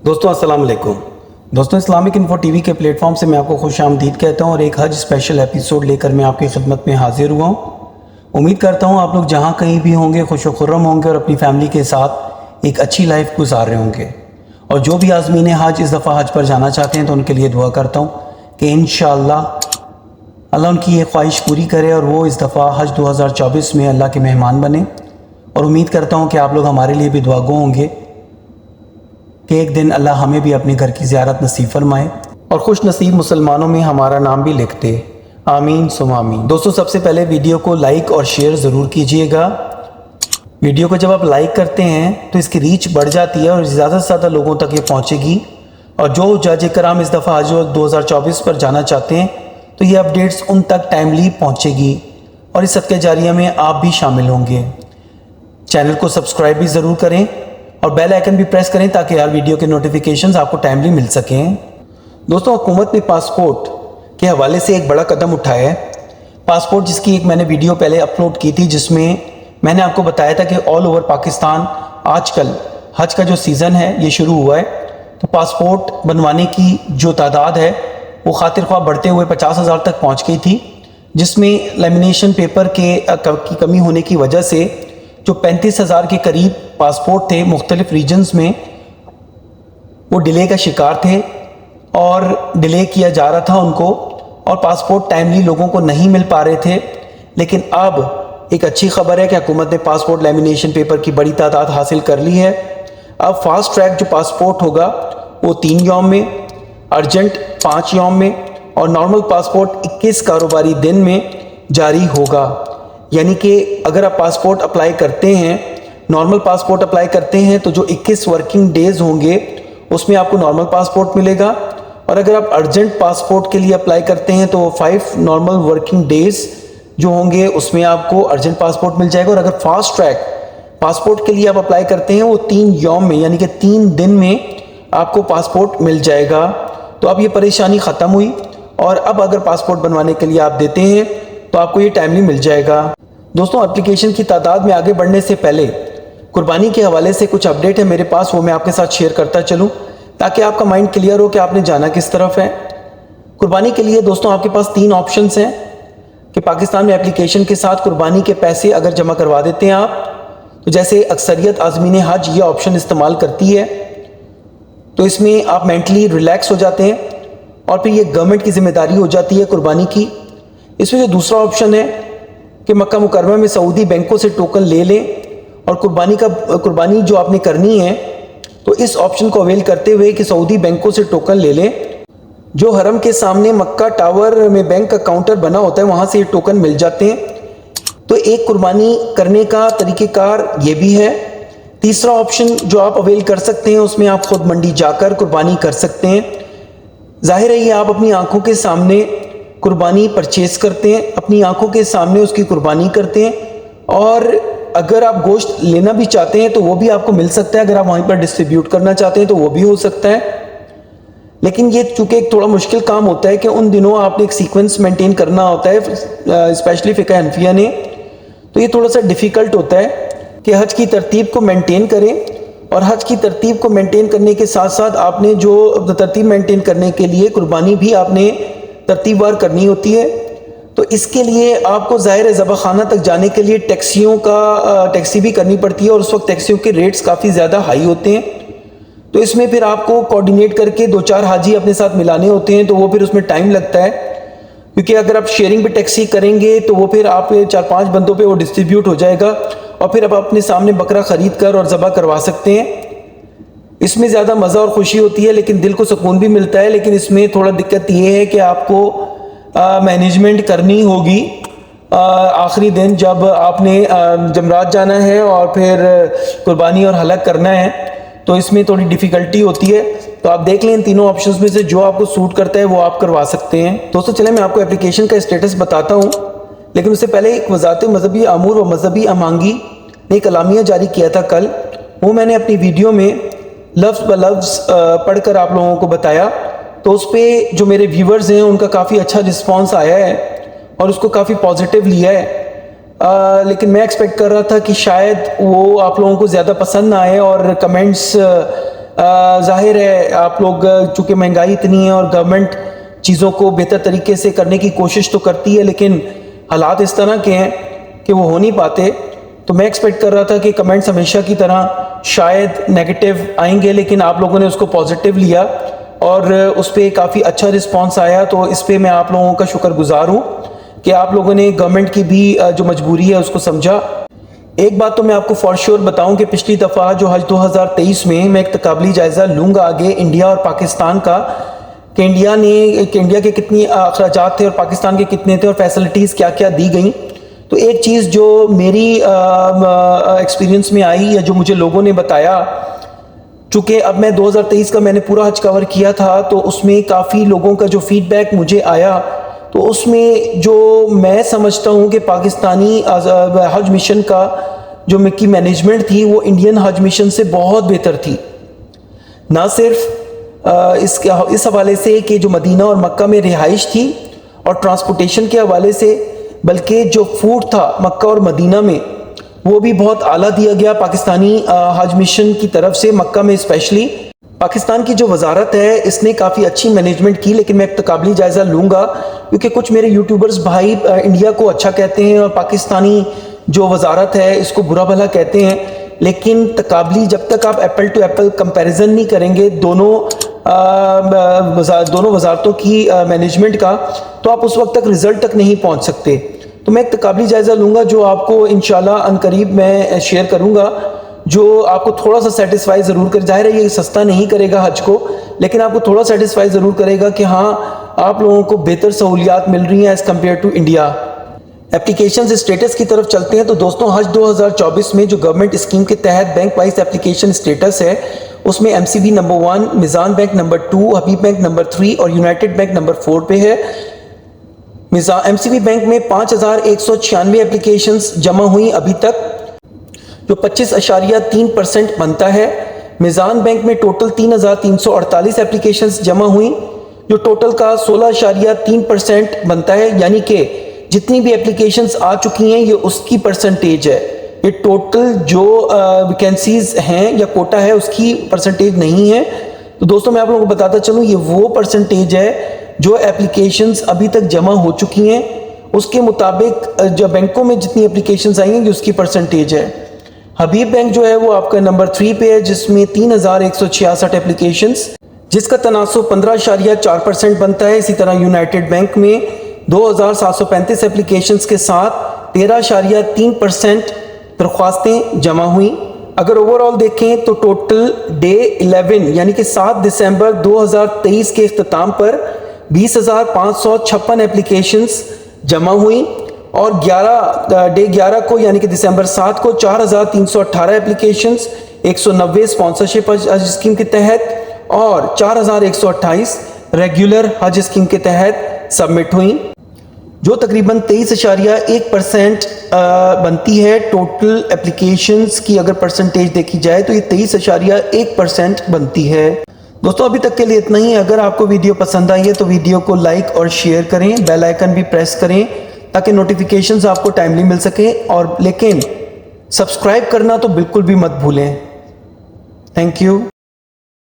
दोस्तों अस्सलाम वालेकुम। दोस्तों इस्लामिक इन्फो टीवी के प्लेटफॉर्म से मैं आपको खुश आमदीद कहता हूं और एक हज स्पेशल एपिसोड लेकर मैं आपकी खिदमत में हाजिर हुआ हूं। उम्मीद करता हूं आप लोग जहां कहीं भी होंगे खुश व खुर्रम होंगे और अपनी फैमिली के साथ एक अच्छी लाइफ गुजार रहे होंगे। और जो भी आज़मीन हज इस दफ़ा हज पर जाना चाहते हैं तो उनके लिए दुआ करता हूँ कि इंशाअल्लाह अल्लाह उनकी ये ख्वाहिश पूरी करे और वो इस दफ़ा हज 2024 में अल्लाह के मेहमान बने। और उम्मीद करता हूँ कि आप लोग हमारे लिए भी दुआगो होंगे कि एक दिन अल्लाह हमें भी अपने घर की ज़ियारत नसीब फरमाए और खुश नसीब मुसलमानों में हमारा नाम भी लिख दे। आमीन सुम आमीन। दोस्तों सबसे पहले वीडियो को लाइक और शेयर ज़रूर कीजिएगा। वीडियो को जब आप लाइक करते हैं तो इसकी रीच बढ़ जाती है और ज़्यादा से ज़्यादा लोगों तक ये पहुँचेगी। और जो जज कराम इस दफ़ा हज 2024 पर जाना चाहते हैं तो ये अपडेट्स उन तक टाइमली पहुँचेगी और इस सदक़े जारिया में आप भी शामिल होंगे। चैनल को सब्सक्राइब भी ज़रूर करें और बेल आइकन भी प्रेस करें ताकि हर वीडियो के नोटिफिकेशंस आपको टाइमली मिल सकें। दोस्तों हुकूमत ने पासपोर्ट के हवाले से एक बड़ा कदम उठाया है। पासपोर्ट जिसकी एक मैंने वीडियो पहले अपलोड की थी जिसमें मैंने आपको बताया था कि ऑल ओवर पाकिस्तान आजकल हज का जो सीज़न है ये शुरू हुआ है तो पासपोर्ट बनवाने की जो तादाद है वो खातिर ख्वाह बढ़ते हुए 50,000 तक पहुँच गई थी, जिसमें लेमिनेशन पेपर की कमी होने की वजह से जो 35,000 के करीब पासपोर्ट थे मुख्तलिफ रीजन्स में वो डिले का शिकार थे और डिले किया जा रहा था उनको और पासपोर्ट टाइमली लोगों को नहीं मिल पा रहे थे। लेकिन अब एक अच्छी खबर है कि हुकूमत ने पासपोर्ट लेमिनेशन पेपर की बड़ी तादाद हासिल कर ली है। अब फास्ट ट्रैक जो पासपोर्ट होगा वो 3 यौम में, अर्जेंट 5 यौम में और नॉर्मल पासपोर्ट 21 कारोबारी दिन में जारी होगा। यानी कि अगर आप पासपोर्ट अप्लाई करते हैं, नॉर्मल पासपोर्ट अप्लाई करते हैं तो जो 21 वर्किंग डेज़ होंगे उसमें आपको नॉर्मल पासपोर्ट मिलेगा और अगर आप अर्जेंट पासपोर्ट के लिए अप्लाई करते हैं तो 5 नॉर्मल वर्किंग डेज़ जो होंगे उसमें आपको अर्जेंट पासपोर्ट मिल जाएगा। और अगर फास्ट ट्रैक पासपोर्ट के लिए आप अप्लाई करते हैं वो 3 यौम में यानी कि 3 दिन में आपको पासपोर्ट मिल जाएगा। तो अब ये परेशानी ख़त्म हुई और अब अगर पासपोर्ट बनवाने के लिए आप देते हैं तो आपको ये टाइमली मिल जाएगा। दोस्तों एप्लीकेशन की तादाद में आगे बढ़ने से पहले कुर्बानी के हवाले से कुछ अपडेट है मेरे पास, वो मैं आपके साथ शेयर करता चलूं ताकि आपका माइंड क्लियर हो कि आपने जाना किस तरफ है। कुर्बानी के लिए दोस्तों आपके पास 3 ऑप्शंस हैं कि पाकिस्तान में एप्लीकेशन के साथ कुर्बानी के पैसे अगर जमा करवा देते हैं आप तो जैसे अक्सरियत आज़मीन हज ये ऑप्शन इस्तेमाल करती है तो इसमें आप मेंटली रिलैक्स हो जाते हैं और फिर ये गवर्नमेंट की जिम्मेदारी हो जाती है कुर्बानी की। इसमें जो दूसरा ऑप्शन है कि मक्का मुकरमा में सऊदी बैंकों से टोकन ले लें और कुर्बानी जो आपने करनी है तो इस ऑप्शन को अवेल करते हुए कि सऊदी बैंकों से टोकन ले लें। जो हरम के सामने मक्का टावर में बैंक का काउंटर बना होता है वहाँ से ये टोकन मिल जाते हैं। तो एक कुर्बानी करने का तरीक़ेकार ये भी है। तीसरा ऑप्शन जो आप अवेल कर सकते हैं उसमें आप खुद मंडी जाकर कुर्बानी कर सकते हैं। जाहिर है ये आप अपनी आंखों के सामने कुर्बानी परचेज़ करते हैं, अपनी आंखों के सामने उसकी कुर्बानी करते हैं और अगर आप गोश्त लेना भी चाहते हैं तो वो भी आपको मिल सकता है। अगर आप वहीं पर डिस्ट्रीब्यूट करना चाहते हैं तो वो भी हो सकता है। लेकिन ये चूँकि एक थोड़ा मुश्किल काम होता है कि उन दिनों आपने एक सीक्वेंस मेंटेन करना होता है, स्पेशली फ़िक़्ह हनफिया ने, तो ये थोड़ा सा डिफ़िकल्ट होता है कि हज की तरतीब को मेंटेन करें। और हज की तरतीब को मेंटेन करने के साथ साथ आपने जो तरतीब मेंटेन करने के लिए कुर्बानी भी आपने तरतीबवार करनी होती है। तो इसके लिए आपको ज़ाहिर ज़बाख़ाना तक जाने के लिए टैक्सी भी करनी पड़ती है और उस वक्त टैक्सियों के रेट्स काफ़ी ज़्यादा हाई होते हैं। तो इसमें फिर आपको कोऑर्डिनेट करके 2-4 हाजी अपने साथ मिलाने होते हैं तो वो फिर उसमें टाइम लगता है, क्योंकि अगर आप शेयरिंग पे टैक्सी करेंगे तो वो फिर आप 4-5 बंदों पे वो डिस्ट्रीब्यूट हो जाएगा और फिर आप अपने सामने बकरा ख़रीद कर और ज़बह करवा सकते हैं। इसमें ज़्यादा मज़ा और ख़ुशी होती है लेकिन दिल को सुकून भी मिलता है। लेकिन इसमें थोड़ा दिक्कत ये है कि आपको मैनेजमेंट करनी होगी आखिरी दिन जब आपने जमरात जाना है और फिर कुर्बानी और हलक करना है तो इसमें थोड़ी डिफ़िकल्टी होती है। तो आप देख लें इन तीनों ऑप्शंस में से जो आपको सूट करता है वो आप करवा सकते हैं। दोस्तों चलें मैं आपको एप्लीकेशन का स्टेटस बताता हूँ, लेकिन उससे पहले एक वज़ारत मज़हबी अमूर व मज़हबी अमांगी ने एक अलामिया जारी किया था कल, वो मैंने अपनी वीडियो में लफ्ज़ ब लफ्ज़ पढ़कर आप लोगों को बताया। तो उस पर जो मेरे व्यूवर्स हैं उनका काफ़ी अच्छा रिस्पॉन्स आया है और उसको काफ़ी पॉजिटिव लिया है। लेकिन मैं एक्सपेक्ट कर रहा था कि शायद वो आप लोगों को ज़्यादा पसंद ना आए और कमेंट्स ظاہر ہے آپ لوگ چونکہ مہنگائی اتنی ہے اور گورنمنٹ چیزوں کو بہتر طریقے سے کرنے کی کوشش تو کرتی ہے، لیکن حالات اس طرح کے ہیں کہ وہ ہو نہیں پاتے. تو میں ایکسپیکٹ کر رہا تھا کہ کمنٹس ہمیشہ کی طرح شاید نیگیٹو آئیں گے، لیکن آپ لوگوں نے اس کو پازیٹیو لیا اور اس پہ کافی اچھا رسپانس آیا. تو اس پہ میں آپ لوگوں کا شکر گزار ہوں کہ آپ لوگوں نے گورنمنٹ کی بھی جو مجبوری ہے اس کو سمجھا. ایک بات تو میں آپ کو فار شیور بتاؤں کہ پچھلی دفعہ جو حج 2023 میں ایک تقابلی جائزہ لوں گا آگے انڈیا اور پاکستان کا کہ انڈیا کے کتنی اخراجات تھے اور پاکستان کے کتنے تھے اور فیسلٹیز کیا کیا دی گئیں. تو ایک چیز جو میری ایکسپیرینس میں آئی یا جو مجھے لوگوں نے بتایا، چونکہ اب میں 2023 کا میں نے پورا حج کور کیا تھا، تو اس میں کافی لوگوں کا جو فیڈ بیک مجھے آیا، تو اس میں جو میں سمجھتا ہوں کہ پاکستانی حج مشن کا جو کی مینجمنٹ تھی وہ انڈین حج مشن سے بہت بہتر تھی. نہ صرف اس حوالے سے کہ جو مدینہ اور مکہ میں رہائش تھی اور ٹرانسپورٹیشن کے حوالے سے، بلکہ جو فوڈ تھا مکہ اور مدینہ میں وہ بھی بہت اعلیٰ دیا گیا پاکستانی حج مشن کی طرف سے. مکہ میں اسپیشلی پاکستان کی جو وزارت ہے اس نے کافی اچھی مینجمنٹ کی، لیکن میں ایک تقابلی جائزہ لوں گا کیونکہ کچھ میرے یوٹیوبرز بھائی انڈیا کو اچھا کہتے ہیں اور پاکستانی جو وزارت ہے اس کو برا بھلا کہتے ہیں. لیکن تقابلی جب تک آپ ایپل ٹو ایپل کمپیریزن نہیں کریں گے دونوں وزارتوں کی مینجمنٹ کا، تو آپ اس وقت تک رزلٹ تک نہیں پہنچ سکتے. تو میں ایک تقابلی جائزہ لوں گا جو آپ کو انشاءاللہ عنقریب میں شیئر کروں گا، جو آپ کو تھوڑا سا سیٹسفائی ضرور کرے. ظاہر ہے یہ سستا نہیں کرے گا حج کو، لیکن آپ کو تھوڑا سیٹسفائی ضرور کرے گا کہ ہاں آپ لوگوں کو بہتر سہولیات مل رہی ہیں as compare to India. Applications states کی طرف چلتے ہیں. تو دوستوں حج 2024 میں جو گورنمنٹ اسکیم کے تحت بینک وائز اپلیکیشن اسٹیٹس ہے اس میں ایم سی بی نمبر 1، میزان بینک نمبر 2، حبیب بینک نمبر 3 اور یونائٹڈ بینک نمبر 4 پہ ہے. ایم سی بی بینک میں 5196 اپلیکیشنز جمع ہوئیں ابھی تک، جو 25.3% بنتا ہے. میزان بینک میں ٹوٹل 3348 اپلیکیشنز جمع ہوئیں جو ٹوٹل کا 16.3% بنتا ہے. یعنی کہ جتنی بھی اپلیکیشنز آ چکی ہیں یہ اس کی پرسنٹیج ہے. یہ ٹوٹل جو ویکینسیز ہیں یا کوٹا ہے اس کی پرسنٹیج نہیں ہے. تو دوستوں میں آپ لوگوں کو بتاتا چلوں یہ وہ پرسنٹیج ہے جو اپلیکیشنز ابھی تک جمع ہو چکی ہیں، اس کے مطابق جو بینکوں میں جتنی اپلیکیشنز آئی ہیں یہ اس کی پرسنٹیج ہے. حبیب بینک جو ہے وہ آپ کا نمبر 3 پہ ہے جس میں 3166 اپلیکیشنز، جس کا تناسب 15.4% بنتا ہے. اسی طرح یونائٹڈ بینک میں 2735 اپلیکیشنز کے ساتھ 13.3% درخواستیں جمع ہوئیں. اگر اوورال دیکھیں تو ٹوٹل ڈے 11 یعنی کہ 7 دسمبر 2023 کے اختتام پر 20,556 اپلیکیشنز جمع ہوئیں اور ڈے 11 کو یعنی کہ دسمبر 7 کو 4,318 اپلیکیشنز 190 اسپانسرشپ حج اسکیم کے تحت اور 4,128 ریگولر حج اسکیم کے تحت سبمٹ ہوئیں، جو تقریباً 23.1% بنتی ہے. ٹوٹل اپلیکیشنز کی اگر پرسنٹیج دیکھی جائے تو یہ 23.1% بنتی ہے. دوستوں ابھی تک کے لیے اتنا ہی. اگر آپ کو ویڈیو پسند آئی ہے تو ویڈیو کو لائک اور شیئر کریں، بیل آئیکن بھی پریس کریں تاکہ نوٹیفیکیشنز آپ کو ٹائملی مل سکیں، اور لیکن سبسکرائب کرنا تو بالکل بھی مت بھولیں. Thank you.